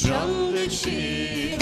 Canlı çiğ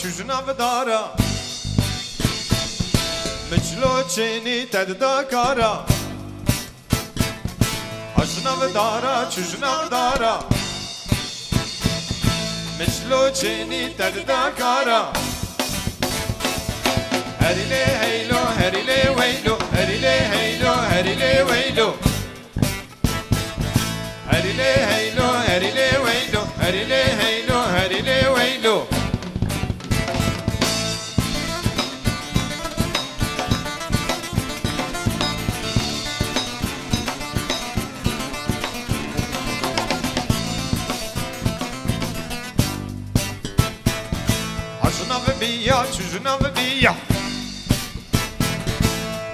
Çüzüna ve dara Meclo çeni tedda kara Aşına ve dara çüzüna ve dara Meclo çeni tedda kara Herile heylo herile veylo Herile heylo herile veylo Herile heylo herile veylo Herile heylo herile veylo Via, çüzüna ve via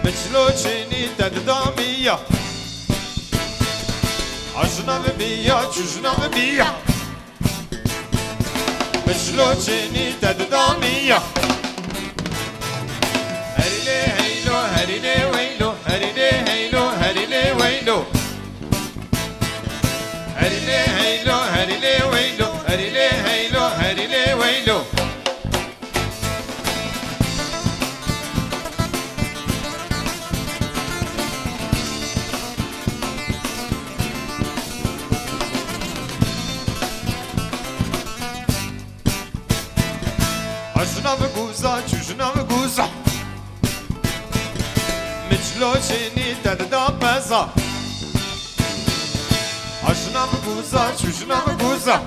Meclo çeni tedda mia Aşına ve via, çüzüna ve via Meclo çeni tedda mia Herile heylo, herile veylo Herile heylo, herile veylo Herile heylo, herile veylo Herile heylo, herile veylo Aşına ve guza, çüzüna ve guza Meclo çeni tedda peza Aşına ve guza, çüzüna ve guza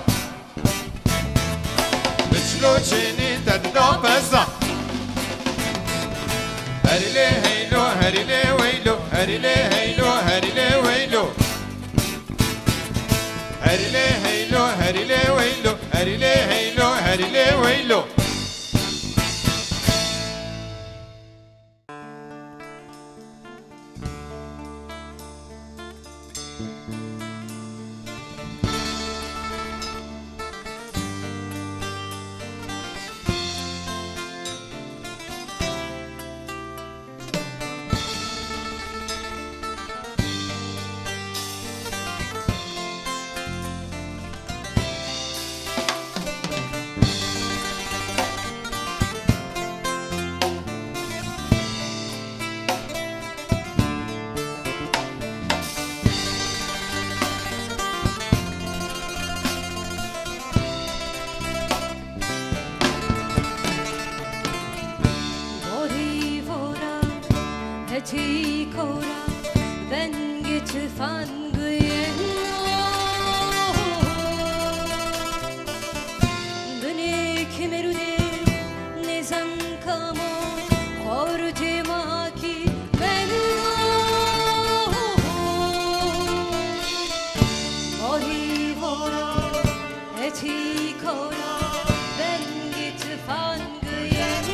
Meclo çeni tedda peza Herile heylo, herile veylo Herile heylo, herile veylo Herile heylo, herile veylo Herile heylo, herile هريلي ويلو Kora, wenn getufan gyen Dune kemerude nezan kamo Horte maki benu Ori vora eti kora wenn getufan gyen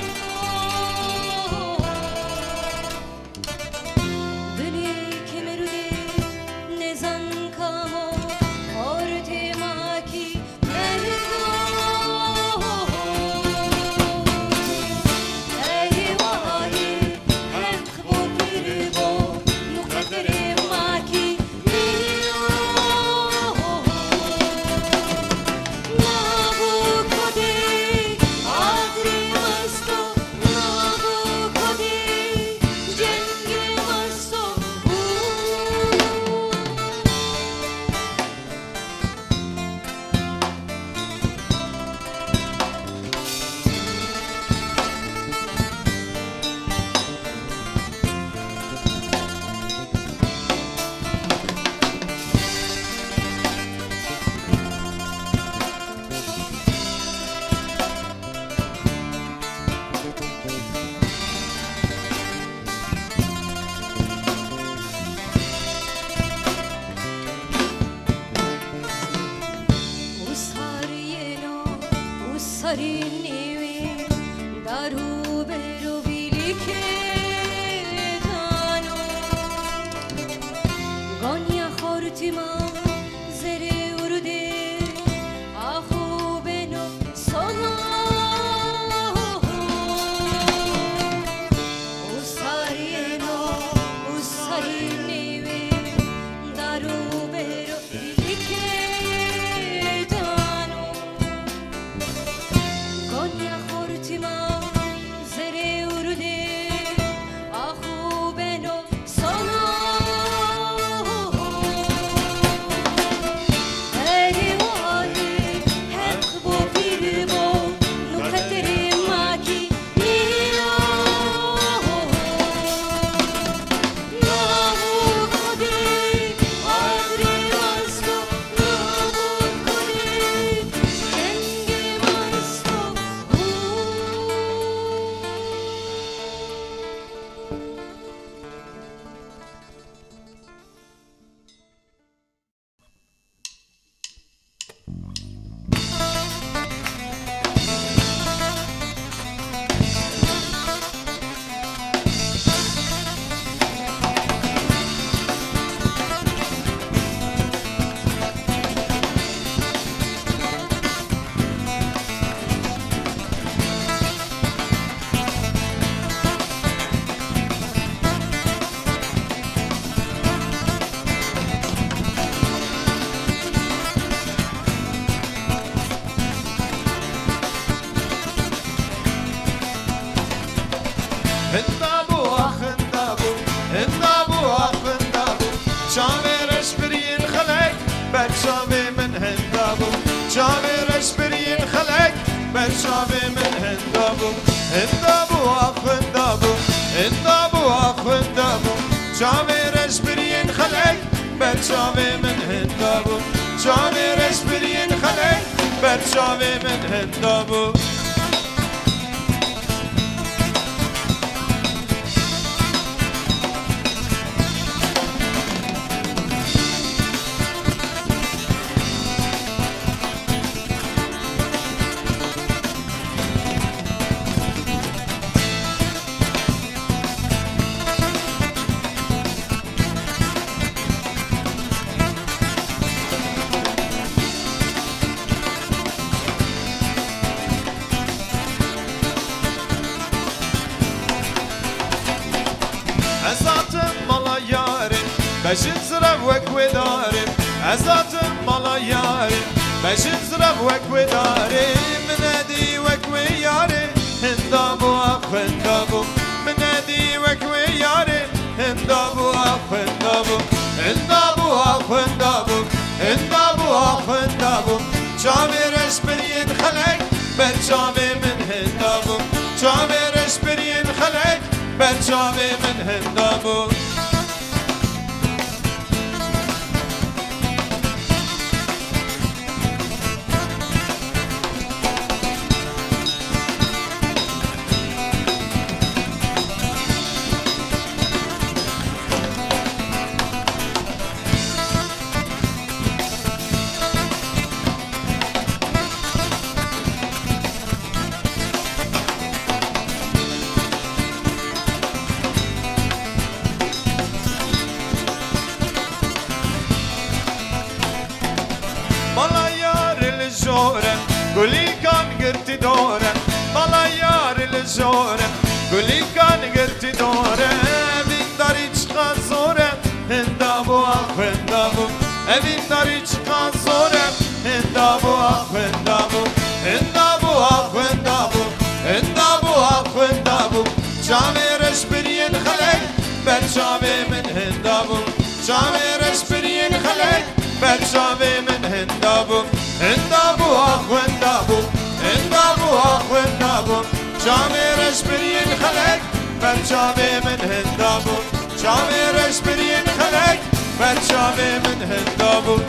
برشاوي من هندابو هندابو اخ هندابو هندابو اخ هندابو شاوي رشبرين خلق برشاوي من هندابو شاوي رشبرين خلق برشاوي من هندابو بشن زرب وکو دارم ازاتم مالا یارم بشن زرب وکو دارم منادی وکو یارم هندابو هندابو منادي وكوي ياري هندابو هندابو هندابو هندابو هندابو هندابو شامي رشبرين خلق بل شامي من هندابو شامي رشبرين خلق بل شامي من هندابو قولي كان قلت دوره مالا يار الجوره قولي كان قلت دوره من داري çıkan zora هندابو هندابو من داري çıkan zora هندابو هندابو هندابو هندابو هندابو هندابو شامي رشبرين خلق بل شامي من هندابو شامي رشبرين خلق بل شامي من هندابو هندابو هندابو هندابو هندابو شامي رشبرين خلق بل شامي من هندابو شامي رشبرين خلق بل شامي من هندابو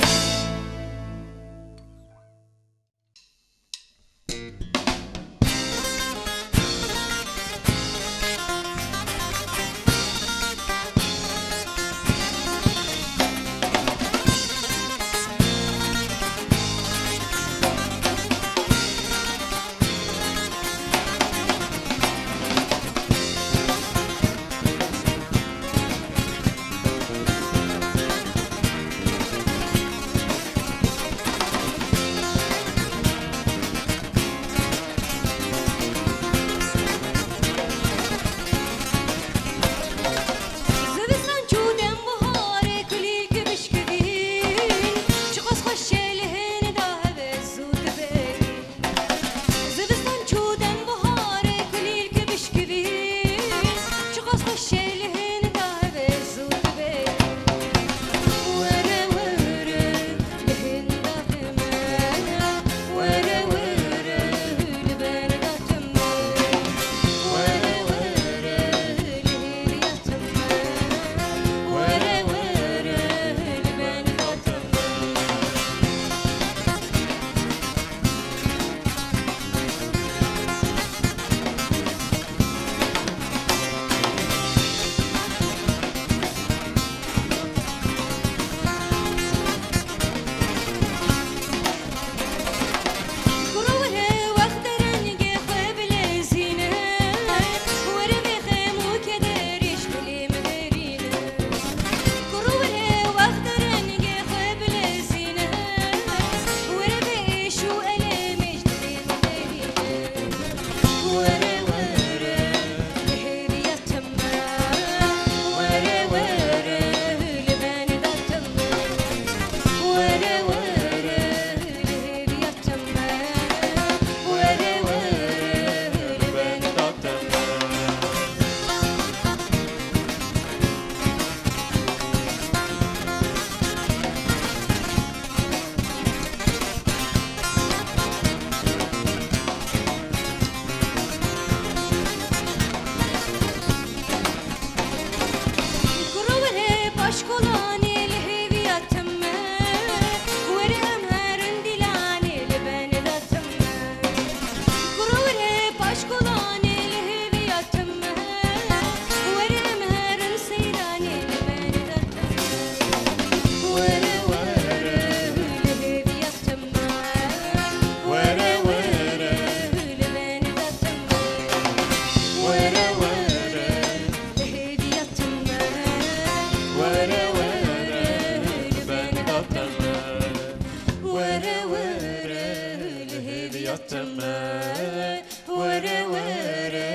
يتمه ورا ورا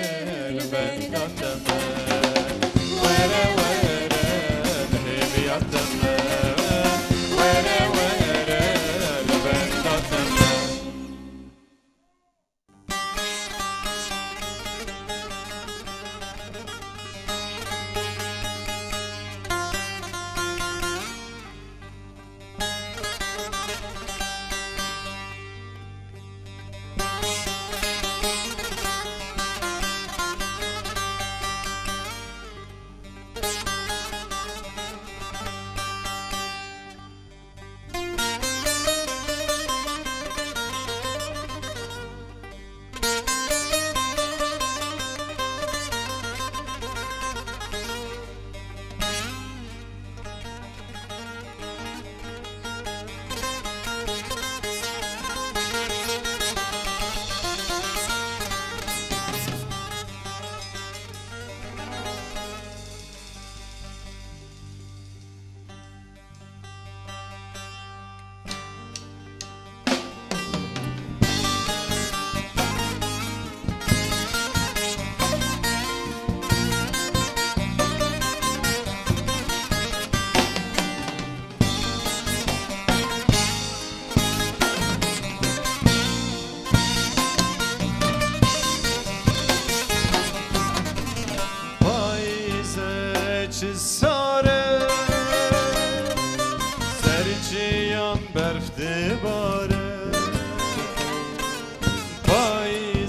البن يتمه ورا ورا الهيب يتمه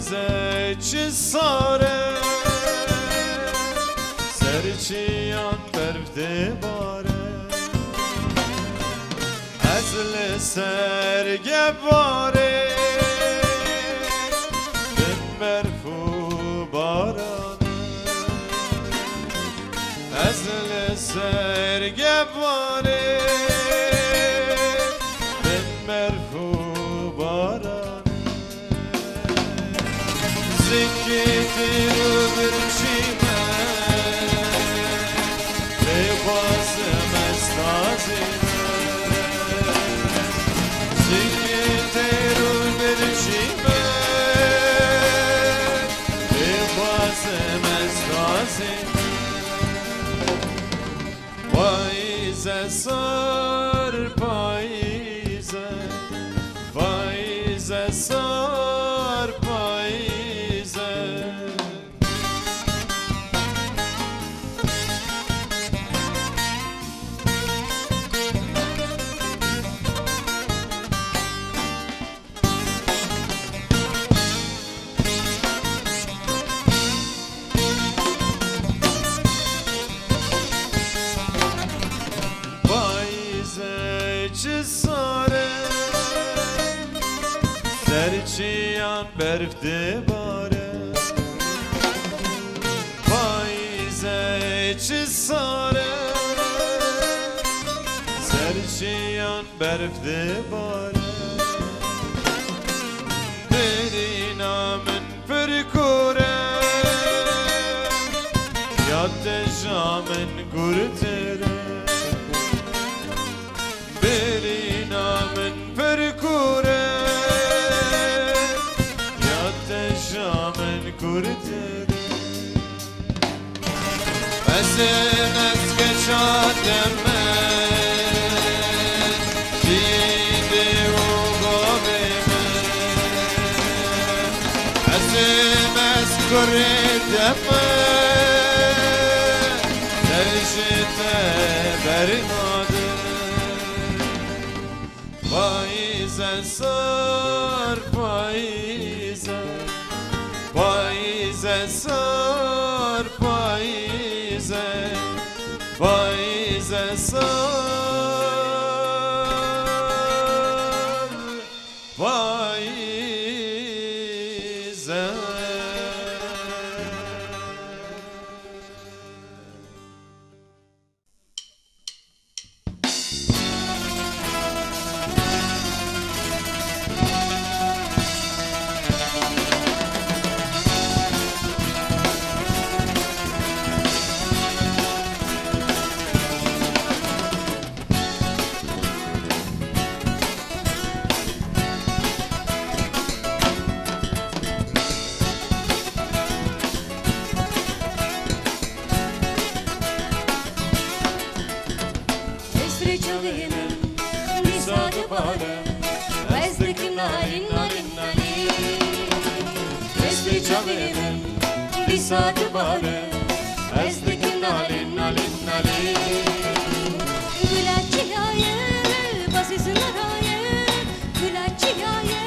چی ساره سرچیان برفته باره از لسرگه باره بن برفو بارانه از لسرگه باره بن برفو بارانه زکیتی رو برچیمه لباسم استازیمه زکیتی رو برچیمه لباسم استازیمه پاییزه سر پاییزه پاییزه سر سرچیان برفته باره پاییزه چی ساره سرچیان برفته باره برینا من پرکوره یاد جامن گرتره برینا من پرکوره شامن kurdur Mesin eski çademe Didi uğabime Mesin eski kurudeme Neşite bernadı Faize sar faize Faize sar faize Faize sar faize Saat bale, ezdikin nalin nalin nalin. Gülacıyaye, basısınaraye, gülacıyaye,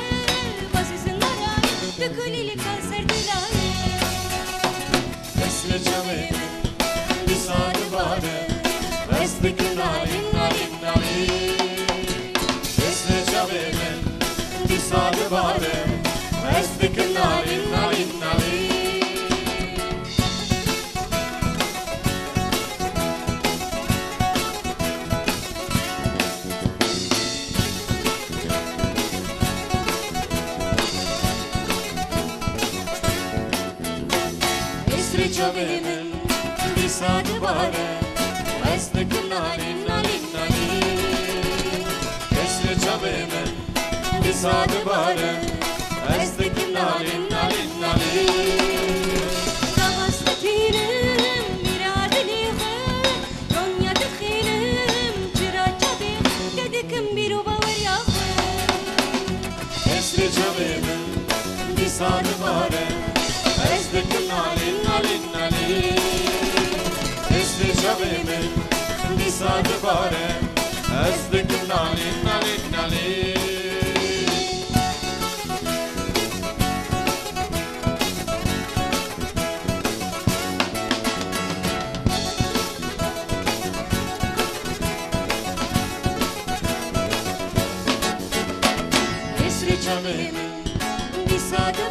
basısınaraye. Dökülili kanser dilaye. Esle çavemin, bir saat bale, ezdikin nalin nalin nalin. Esle çavemin, bir saat bale, ezdikin nalin nalin nalin. Çavemin bir saati bale, ezdikin nalin nalin nalin. Esle çavemin, bir saat bale, ezdikin nalin nalin nalin. Kavastıkinim miradiliğim, Ronya tıkinim, çıraçadım, dedikim bir ubavar yakım. Esle çavemin, bir saat bale, ezdikin nalin nalin nalin. Esle çavemin, bir saat bale, ezdikin nalin nalin nalin.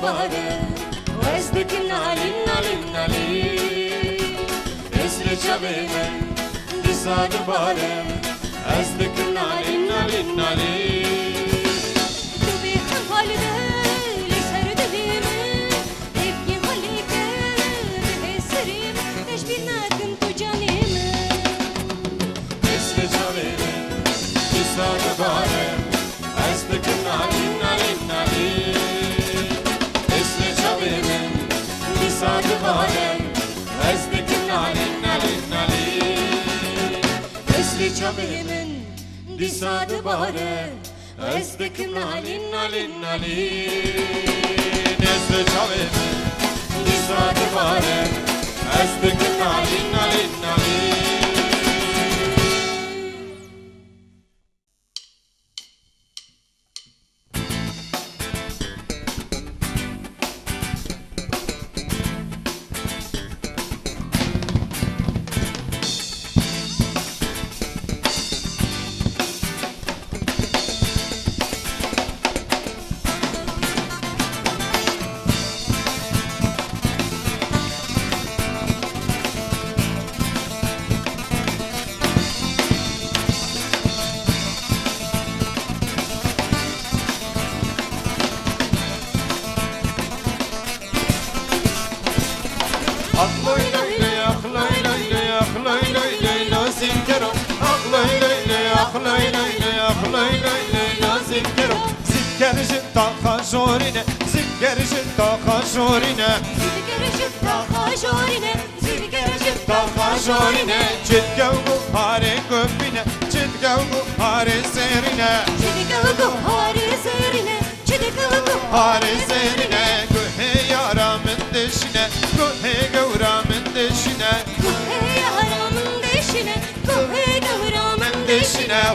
باره و از دکم نالین نالین نالین اسر چاویمن دیساد باره از دکم نالین نالین نالین تو بیخم حالده لیسر دلیمه تبگی حالی که به سریم تشبیه نکن تو جانیمه اسر چاویمن دیساد باره از دکم نالین نالین نالین اسر چاویمن دیساد باره از دکم نالین نالین نالین اسر چاویمن دیساد باره از دکم نالین نالین نالین اسر چاویمن دیساد باره از دکم نالین نالین نالین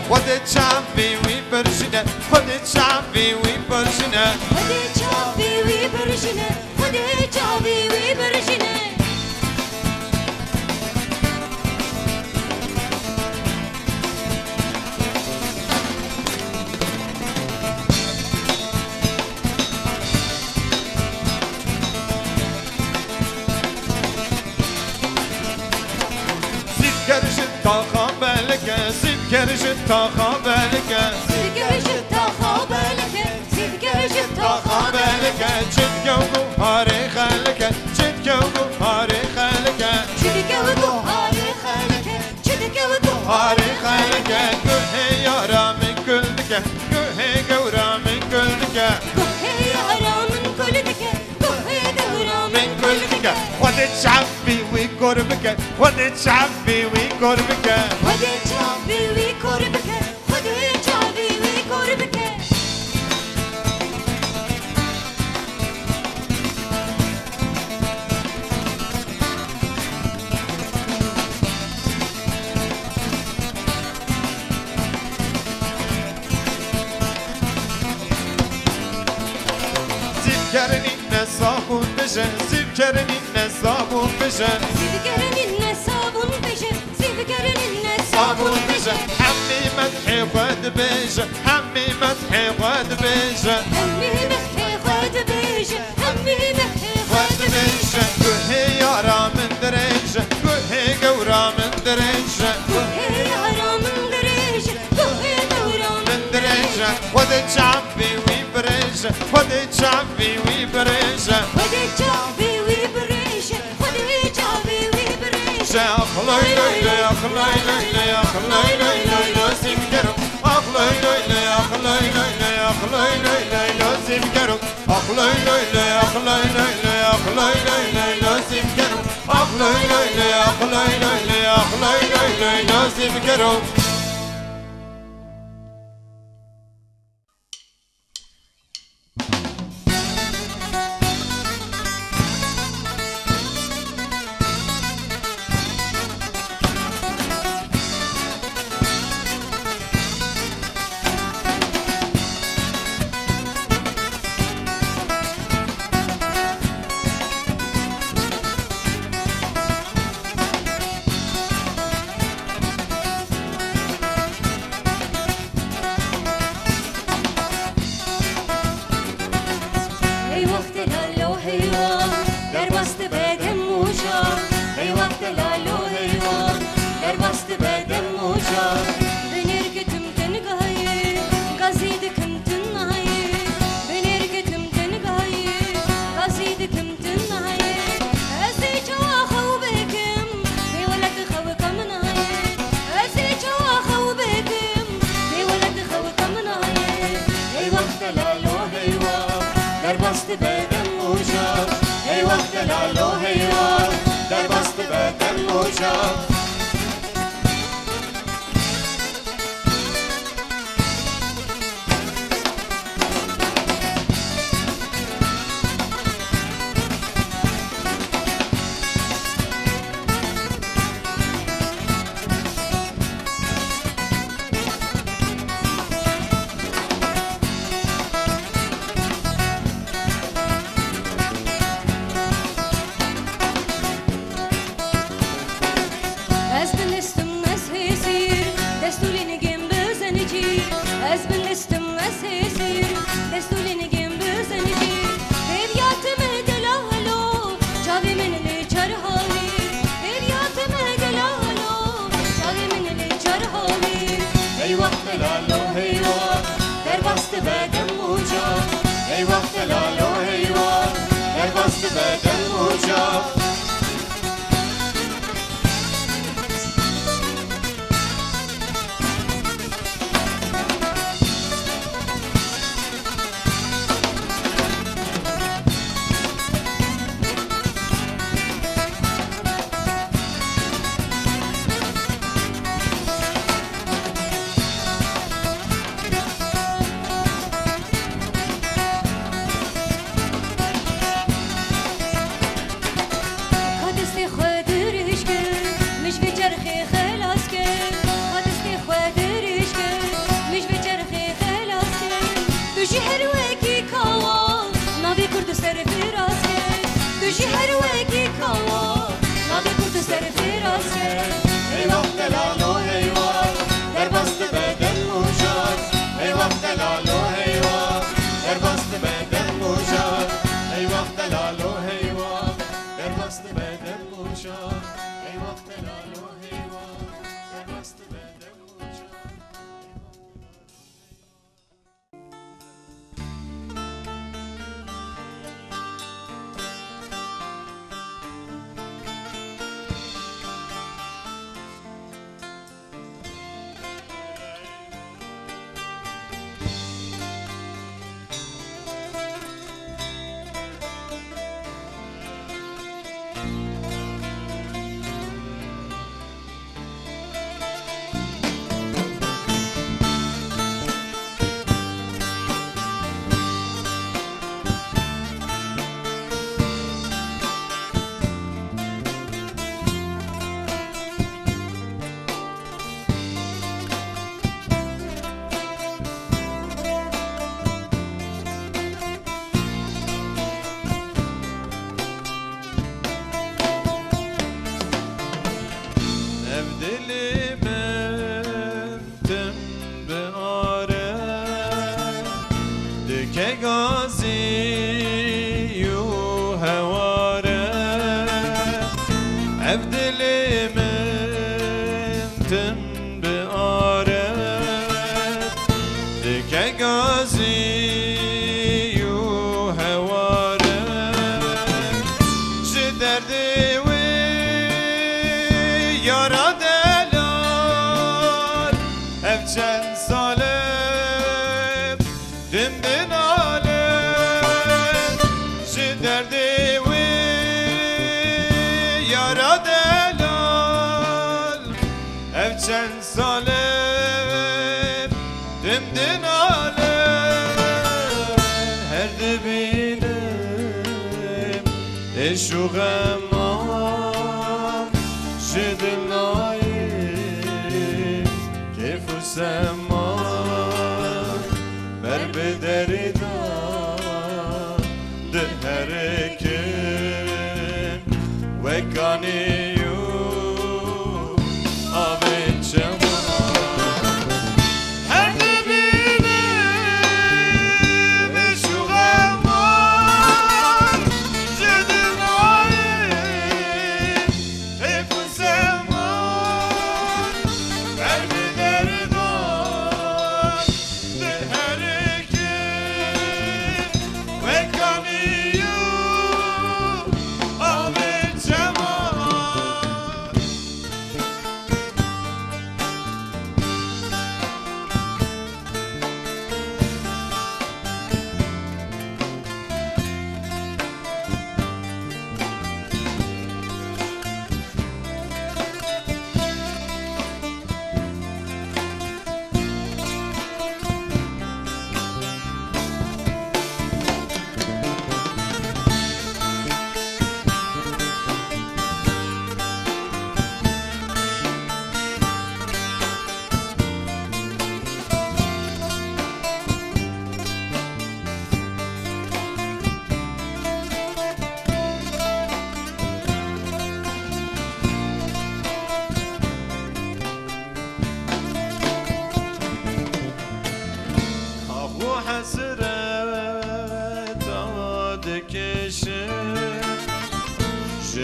خود چاپی وی برشنه خود چاپی وی برشنه خود چاپی وی برشنه خود چاپی وی برشنه Sivkerjit ta xabelke Sivkerjit ta xabelke Sivkerjit ta xabelke Çitkevu hari xelke Çitkevu hari xelke Çitkevu hari xelke Çitkevu hari xelke Gühe yaramın güldüke Gühe gevramın güldüke Gühe yaramın güldüke Gühe gevramın güldüke Hadi çabbi vi korbike Hadi çabbi vi korbike Hadi çabbi vi korbike Hadi çabbi vi korbike Zivkerinin ne sabun beşe Zivkerinin ne sabun beşe Zivkerinin ne sabun beşe Zivkerinin ne sabun beşe Hemmi medhi xwed beşe Hemmi medhi xwed beşe Hemmi medhi xwed beşe Hemmi medhi xwed beşe Gühe yaramın dereşe Gühe gevramın dereşe Gühe yaramın dereşe Gühe gevramın dereşe Hadi çabbi vi bereşe Hadi çabbi vi bereşe Hadi çabbi vi bereşe Hadi çabbi vi bereşe Aklay lay aklay lay aklay lay zimkerim Aklay lay aklay lay aklay lay zimkerim Aklay lay aklay lay aklay lay zimkerim Aklay lay aklay lay aklay lay zimkerim در bastı bedem uşak Eyvah delalo eyvah Der bastı bedem uşak Döner götümden gayi Gaziydi kımtın ayı Döner götümden gayi Gaziydi kımtın ayı Ezi çoğa xav bekim Eyvalad xav kamın ayı Ezi çoğa xav bekim Eyvalad xav kamın ayı Eyvah delalo eyvah Der bastı bedem uşak Eyvah delalo eyvah Der bastı bedem uşak Eyvah delalo eyvah Der bastı bedem uçak Eyvah delalo eyvah Der bastı bedem uçak Düşü her veki kava Nabi kurdu serfi rase Eyvah delalo eyvah Der bastı bedem uçak Eyvah delalo eyvah Der bastı bedem uçak Eyvah delalo eyvah Der bastı bedem uçak Eyvah delalo eyvah Der bastı bedem uçak شو غمام جدل نايم كيف سمان بر بدري دا دهركن وكاني يو آبت شمان هر دبينم شو غمام جدل نايم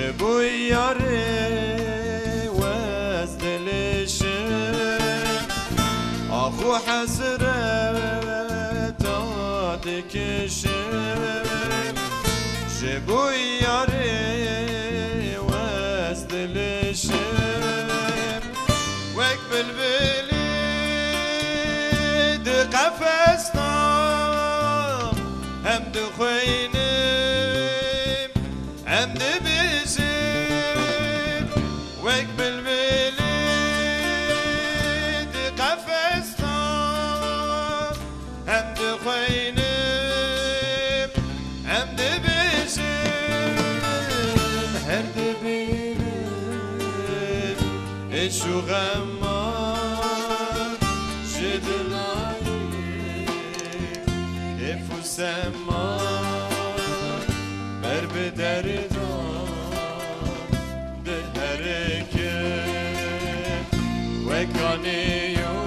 جبو یاری آخو حسرت دکشم جبو یاری وز دلشم وک بلبلی دی قفستم هم دی خوینم هم دی بیزم وک بلبلی دی قفستم هم دی خوینم هم دی بیزم هر دی بیرم ایشو غمان جدلایی افو سمان بر به دردان ده حرکت وکانیو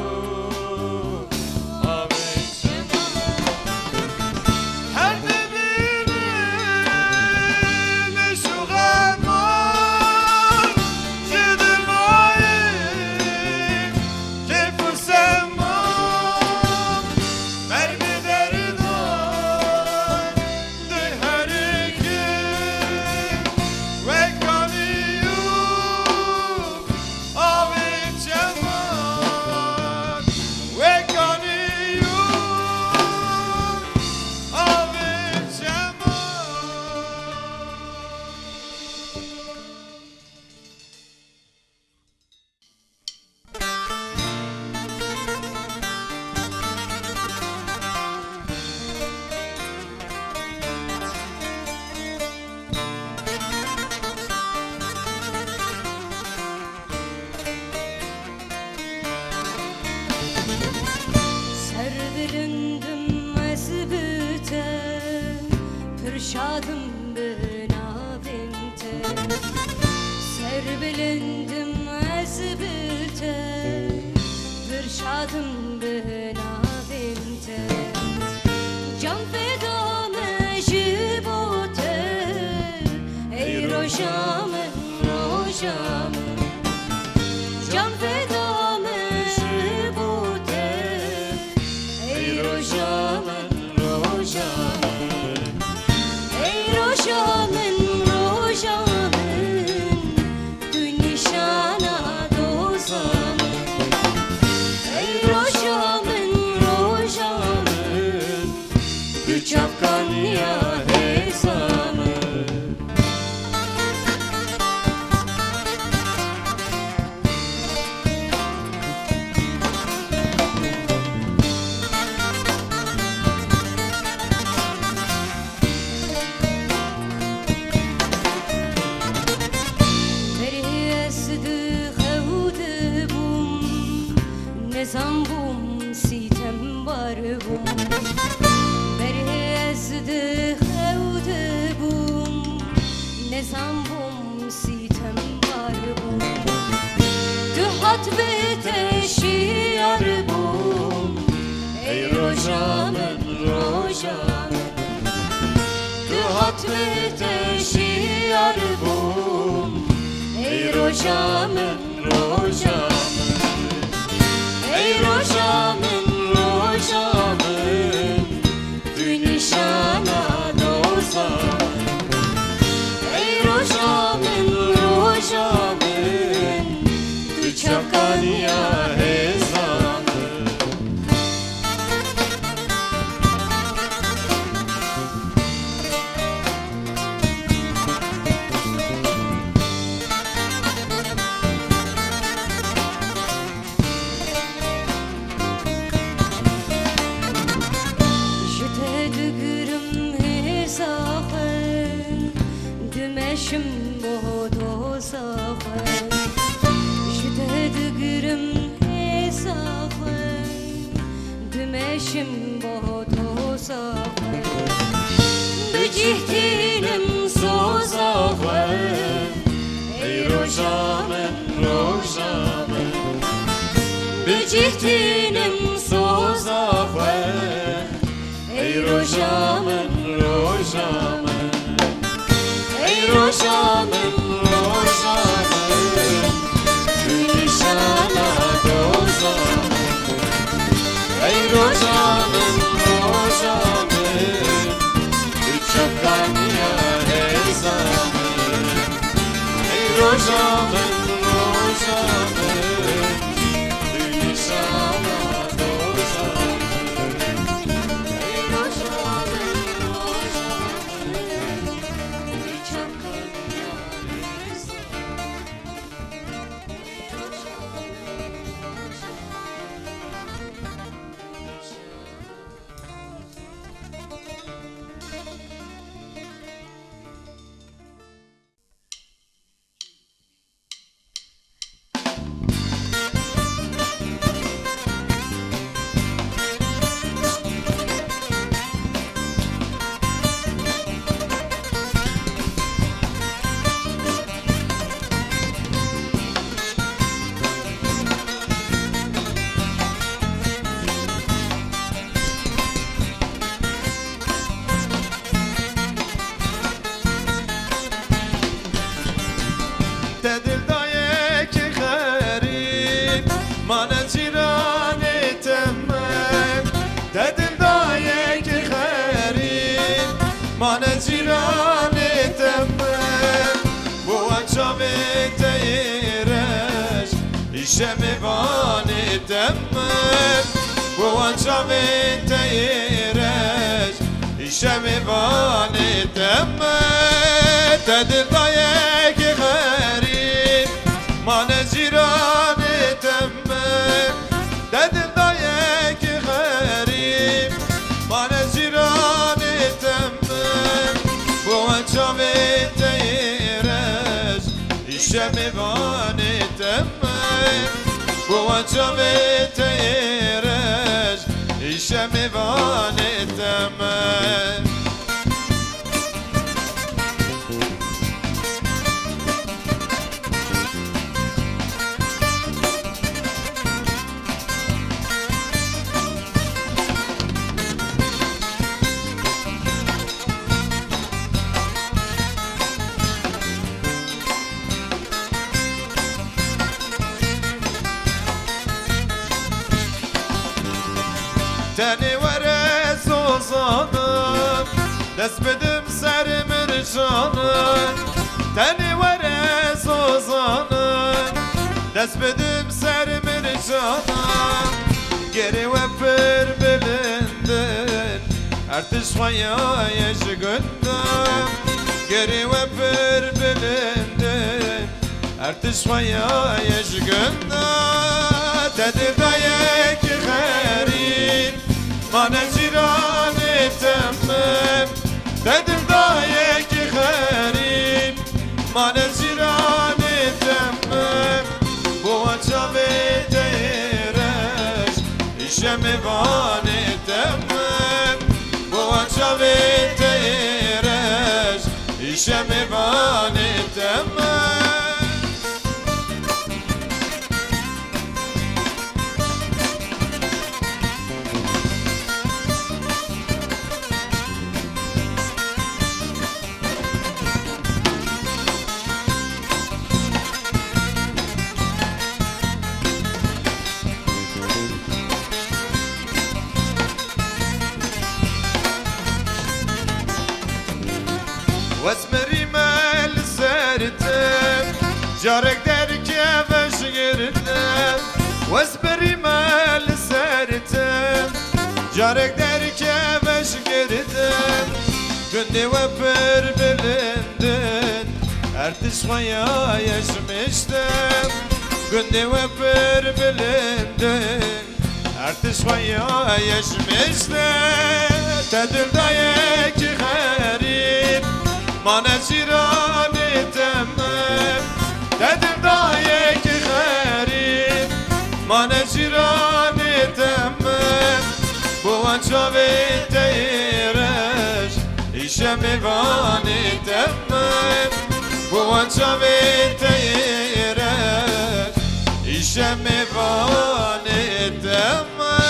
Şadım benavinte Serbilendim ezbite Bir şadım benavinte Can feda mejibote Ey rojamın rojamın Can feda mejibote Ey rojamın rojamın Rojamın, rojamın, dün nişana dozamın. Ey rojamın, rojamın, üç afgan ya hezamın. Nezam bum sitem var bum Berhezde xevde bum Nezam bum sitem var bum Duhat beteşiyar bum Ey rojamın rojamın Duhat beteşiyar bum Ey rojamın rojamın Ey rojamın, rojamın, dün nişana dozamın. Ey rojamın, rojamın, dü çakan ya hezamın. Dümeşim bodo safın Jüte dıgırım hesafın Dümeşim bodo safın Bücihtinim sozafın Ey rojamın, rojamın Bücihtinim sozafın Ey rojamın, rojamın Ey rojamın, roşamın Düğünü şama doşamın Dedim dayek garip Mane zirane temmem Dedim dayek garip Mane zirane temmem Bu çavete yeres İşemi vane temmem Bu çavete yeres İşemi vane temmem Teni vere sozanım Despedim serimin şanım Teni vere sozanım Despedim serimin şanım Geri ve pır bilindin Ertişmaya yaşgındım Geri ve pır bilindin Ertişmaya yaşgındım Tedir dayek garip Mane zirane temmem Dedim dayek garip Mane zirane temmem Bu çavete yeres İşemi vane temmem Bu çavete yeres İşemi vane temmem واسمري مال سرتم جارك درك باش غيرتم واسمري مال سرتم جارك درك باش غيرتم كني وفر بلندن ارتش ويا يشمشتم كني وفر بلندن ارتش ويا يشمشتم تدل دايك غريب Mane zirane temmem Dedim dayek garip Mane zirane temmem Bu çavete yeres İşemi vane temmem Bu çavete yeres İşemi vane temmem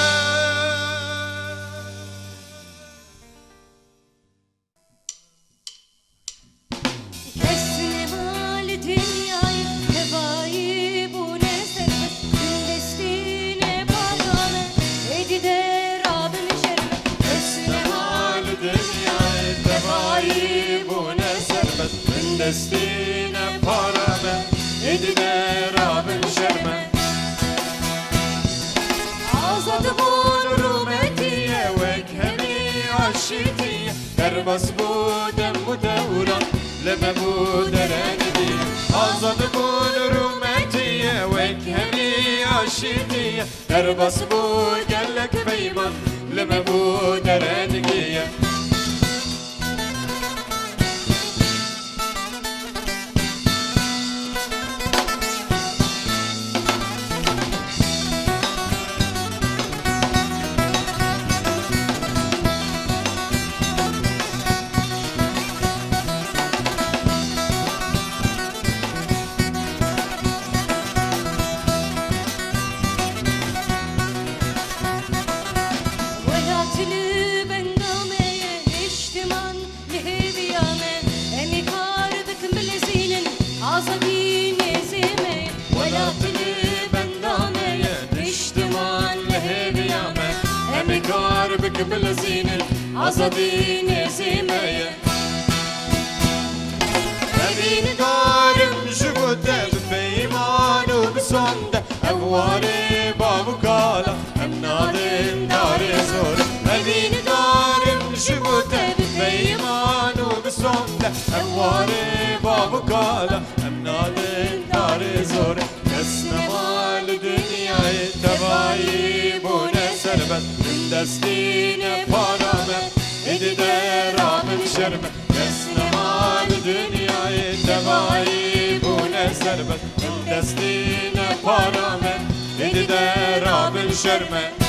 Destine para ben edine Rabin şerme Azad bul Rumetiye vekhemi aşitiye Derbas bu demu devran leme bu derenidiye Azad bul Rumetiye vekhemi aşitiye Derbas bu gellek beyman leme bu derenidiye Azadi nezimeye Evin garım şu gudde Beymanu bisonde Evvari babu kala Hem nadim dari zor Evin garım şu gudde Beymanu bisonde Evvari babu kala Hem nadim dari zor Kesne mal dünyayı Tebayi bu ne serbet Destine paramet edide Rabin şerme Kesne mal dünyayı Tebayi bu ne serbet Destine paramet edide Rabin şerme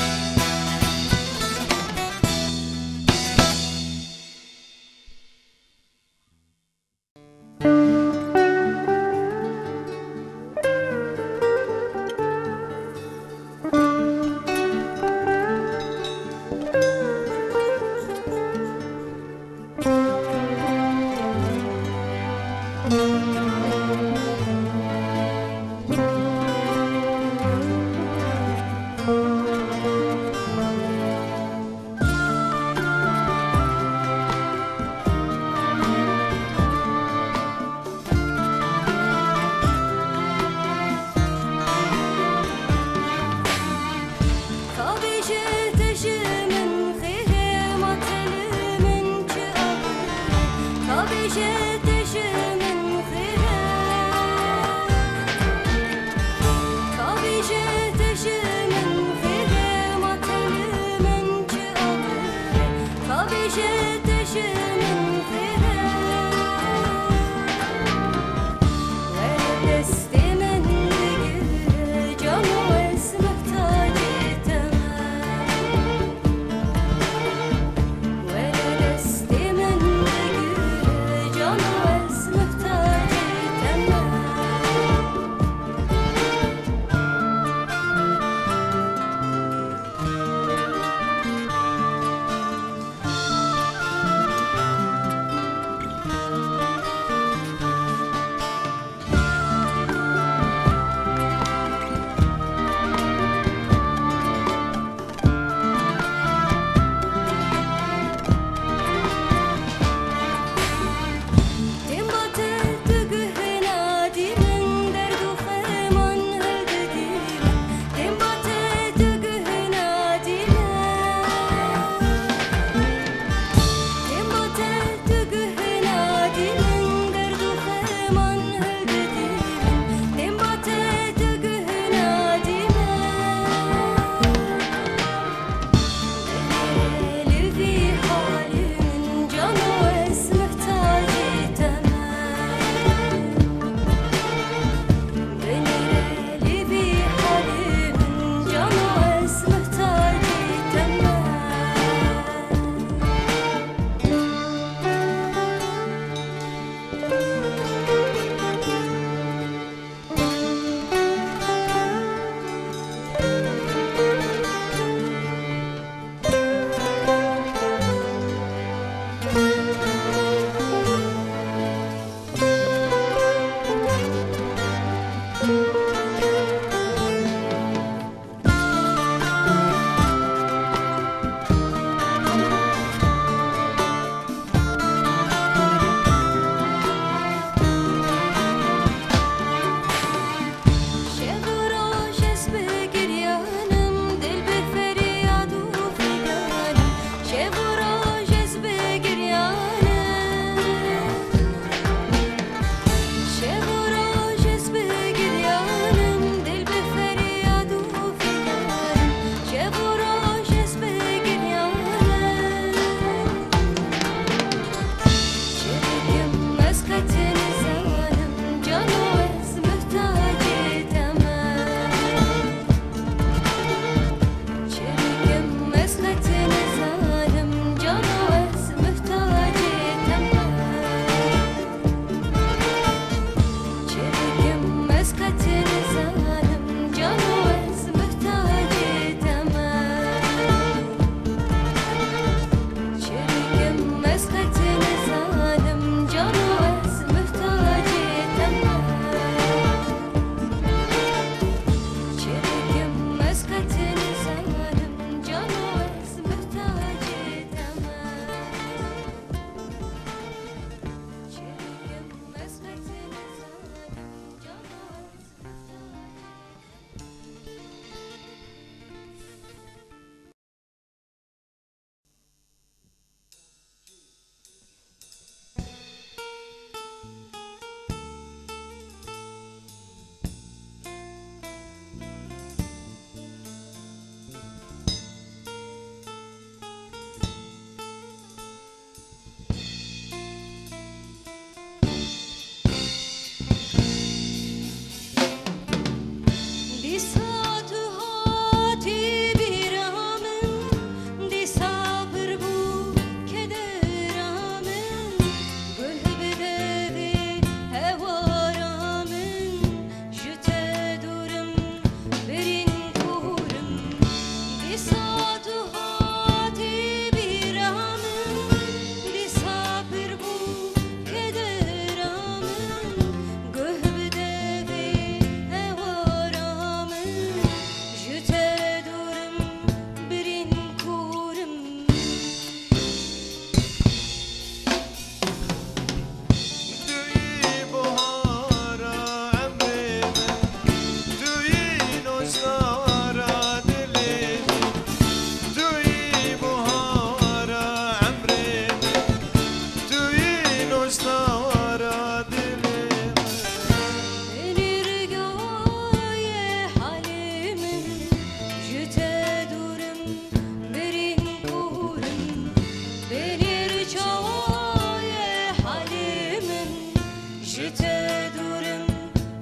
جته دورم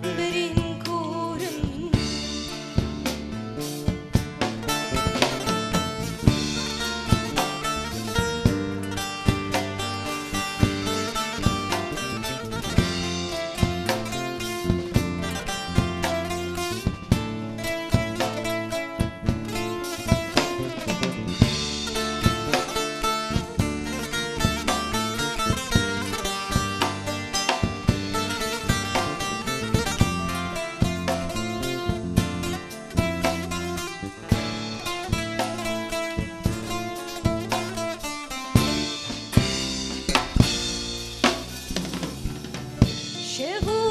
برین کورم شهو